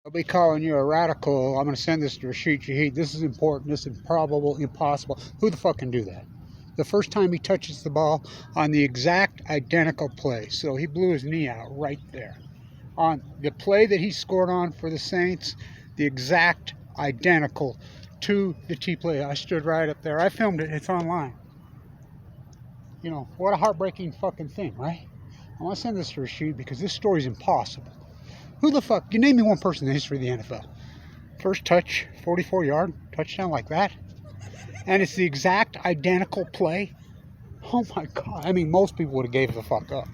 I'll be calling you a radical. I'm going to send this to Rashid Shaheed. This is important. This is improbable, impossible. Who the fuck can do that? The first time he touches the ball on the exact identical play. So he blew his knee out right there. On the play that he scored on for the Saints, the exact identical to the T play. I stood right up there. I filmed it. It's online. You know, what a heartbreaking fucking thing, right? I want to send this to Rashid because this story is impossible. Who the fuck? You name me one person in the history of the NFL. First touch, 44-yard touchdown like that. And it's the exact identical play. Oh my God. I mean, most people would have gave the fuck up.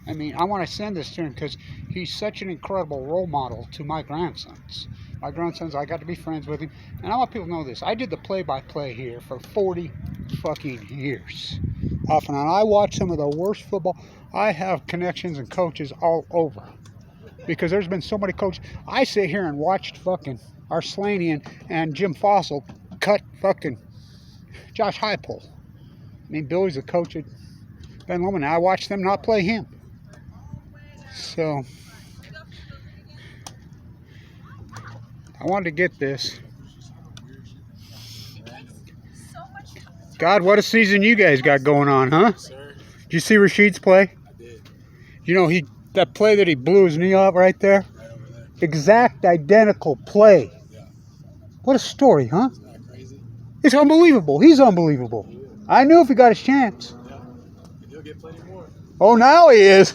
I mean, I want to send this to him because he's such an incredible role model to my grandsons. My grandsons, I got to be friends with him. And I want people to know this. I did the play-by-play here for 40 fucking years. Off and on. I watch some of the worst football. I have connections and coaches all over. Because there's been so many coaches. I sit here and watched fucking Arslanian and Jim Fossil cut fucking Josh Heupel. I mean, Billy's the coach at Ben Lomond. I watched them not play him. So, I wanted to get this. God, what a season you guys got going on, huh? Did you see Rashid's play? I did. You know, that play that he blew his knee off right there? Right over there. Exact identical play. Yeah. What a story, huh? Isn't that crazy? It's unbelievable. He's unbelievable. I knew if he got his chance. Yeah. And he'll get plenty more. Oh, now he is.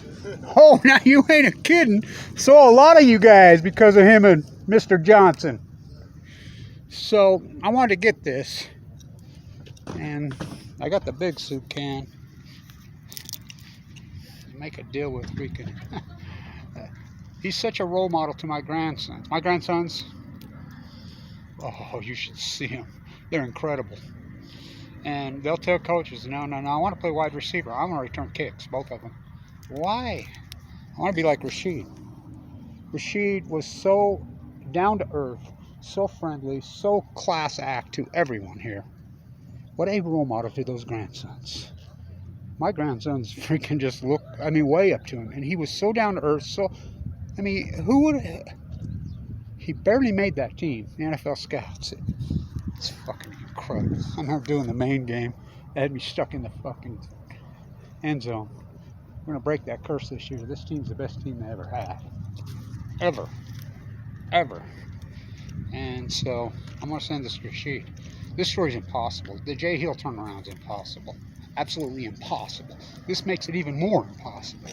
Oh, now you ain't kidding. So a lot of you guys because of him and Mr. Johnson. So I wanted to get this. And I got the big soup can. Make a deal with freaking. He's such a role model to my grandsons. My grandsons, oh, you should see them. They're incredible. And they'll tell coaches, no, I want to play wide receiver. I want to return kicks, both of them. Why? I want to be like Rashid. Rashid was so down to earth, so friendly, so class act to everyone here. What a role model to those grandsons. My grandsons freaking just look, I mean, way up to him. And he was so down to earth, so, I mean, who would, he barely made that team, the NFL scouts. It's fucking incredible. I'm not doing the main game. They had me stuck in the fucking end zone. We're going to break that curse this year. This team's the best team they ever had. Ever. Ever. And so, I'm going to send this to Rashid. This story's impossible. The Jay Hill turnaround's impossible. Absolutely impossible. This makes it even more impossible.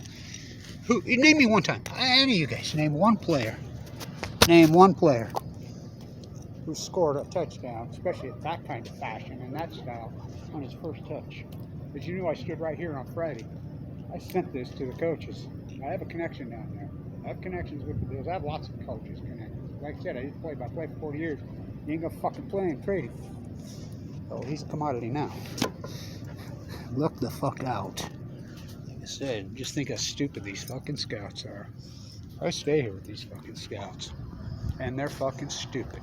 Who? Name me one time. Any of you guys. Name one player. Name one player who scored a touchdown, especially at that kind of fashion and that style, on his first touch. As you knew, I stood right here on Friday. I sent this to the coaches. I have a connection down there. I have connections with the Bills. I have lots of coaches connected. Like I said, I did play-by-play for 40 years. You ain't gonna fucking play and trade him. Oh, he's a commodity now. Look the fuck out. Like I said, just think how stupid these fucking scouts are. I stay here with these fucking scouts. And they're fucking stupid.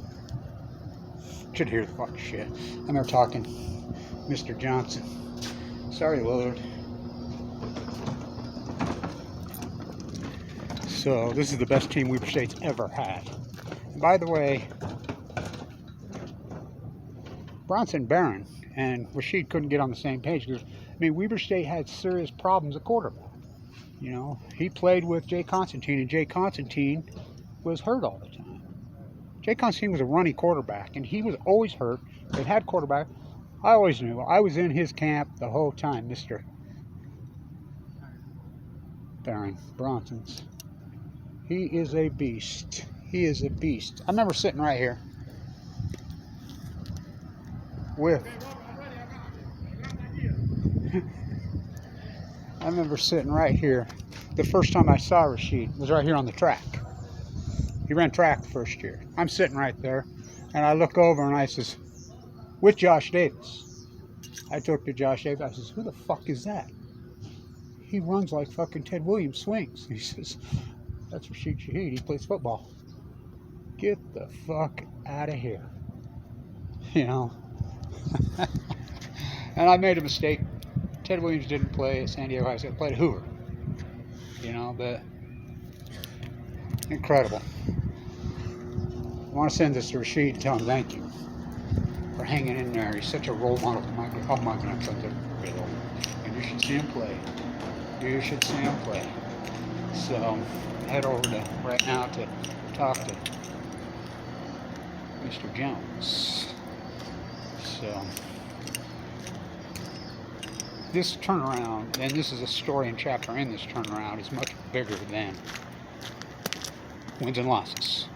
Should hear the fucking shit. I remember talking Mr. Johnson. Sorry, Lord. So, this is the best team Weber State's ever had. And by the way, Bronson Barron and Rashid couldn't get on the same page because, I mean, Weber State had serious problems at quarterback. You know, he played with Jay Constantine, and Jay Constantine was hurt all the time. Jay Constantine was a running quarterback, and he was always hurt. They had quarterback. I always knew. I was in his camp the whole time, Mr. Barron, Bronson's. He is a beast. He is a beast. I remember sitting right here with I remember sitting right here. The first time I saw Rashid was right here on the track. He ran track the first year. I'm sitting right there, and I look over and I says, with Josh Davis. I took to Josh Davis. I says, who the fuck is that? He runs like fucking Ted Williams swings. He says, that's Rashid Shaheed. He plays football. Get the fuck out of here. You know. And I made a mistake. Ted Williams didn't play at San Diego High School. He played at Hoover. You know, but incredible. want to send this to Rashid and tell him thank you for hanging in there. He's such a role model to all my grandsons are real. And you should see him play. You should see him play. So head over to right now to talk to Mr. Jones. So this turnaround, and this is a story and chapter in this turnaround, is much bigger than wins and losses.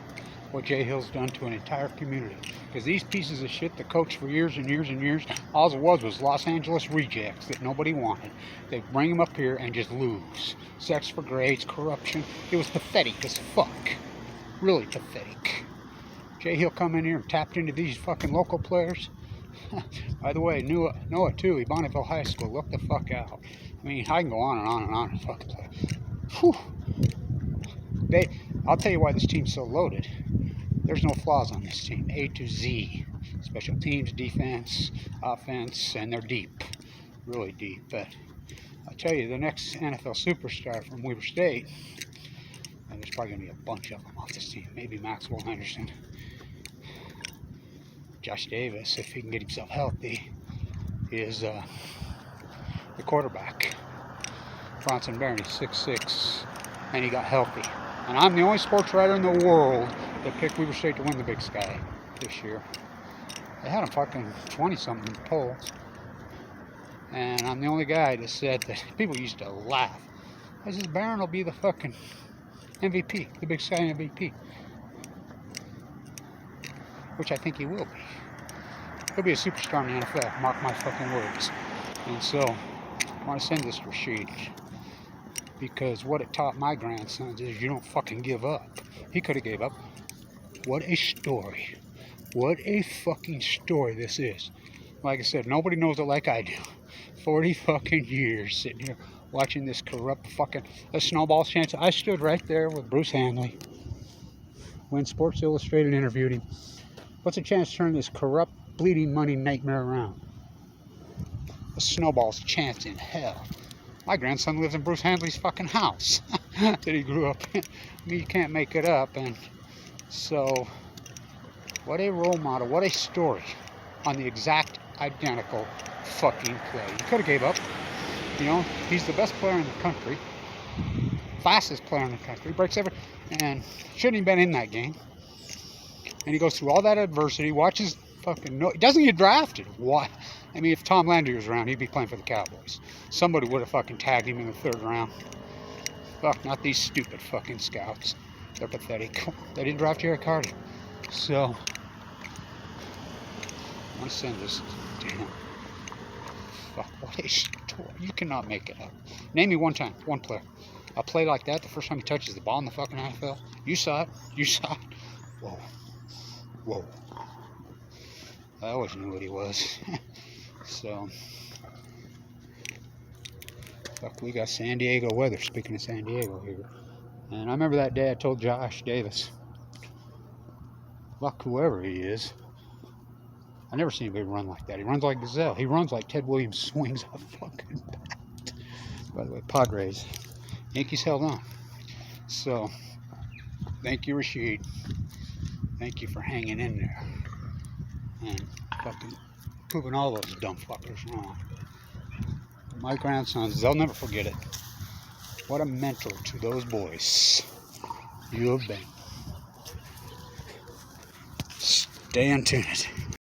What Jay Hill's done to an entire community. Because these pieces of shit that coached for years and years and years, all it was Los Angeles rejects that nobody wanted. They bring them up here and just lose. Sex for grades, corruption. It was pathetic as fuck. Really pathetic. Jay Hill come in here and tapped into these fucking local players. By the way, Noah too, Bonneville High School, look the fuck out. I mean, I can go on and on and on and fucking play. Whew. I'll tell you why this team's so loaded. There's no flaws on this team, A to Z. Special teams, defense, offense, and they're deep, really deep. But I'll tell you, the next NFL superstar from Weber State, and there's probably going to be a bunch of them off this team, maybe Maxwell Henderson, Josh Davis, if he can get himself healthy, is the quarterback. Bronson Barney, 6'6", and he got healthy. And I'm the only sports writer in the world that picked Weber State to win the Big Sky this year. They had them fucking 20-something polls. And I'm the only guy that said that people used to laugh. I said, Barron will be the fucking MVP, the Big Sky MVP. Which I think he will be. He'll be a superstar in the NFL, mark my fucking words. And so, I want to send this to Rashid. Because what it taught my grandsons is you don't fucking give up. He could have gave up. What a story. What a fucking story this is. Like I said, nobody knows it like I do. 40 fucking years sitting here watching this corrupt fucking snowball's chance. I stood right there with Bruce Hanley when Sports Illustrated interviewed him. What's a chance to turn this corrupt, bleeding money nightmare around? A snowball's chance in hell. My grandson lives in Bruce Hanley's fucking house that he grew up in. I mean, you can't make it up. And so, what a role model, what a story on the exact identical fucking play. He could have gave up. You know, he's the best player in the country, fastest player in the country, breaks every, and shouldn't have been in that game. And he goes through all that adversity, watches fucking, no, he doesn't get drafted. Why? I mean, if Tom Landry was around, he'd be playing for the Cowboys. Somebody would have fucking tagged him in the 3rd round. Fuck, not these stupid fucking scouts. They're pathetic. They didn't draft Jerry Carter. So, I want to send this to him. Fuck, what a story. You cannot make it up. Name me one time, one player. A play like that, the first time he touches the ball in the fucking NFL. You saw it. You saw it. Whoa. Whoa. I always knew what he was. So, fuck, we got San Diego weather, speaking of San Diego here. And I remember that day I told Josh Davis, fuck whoever he is, I never seen anybody run like that. He runs like Gazelle. He runs like Ted Williams swings a fucking bat. By the way, Padres, Yankees held on. So, thank you, Rashid. Thank you for hanging in there. And fucking proving all those dumb fuckers wrong. My grandsons, they'll never forget it. What a mentor to those boys you have been. Stay untuned.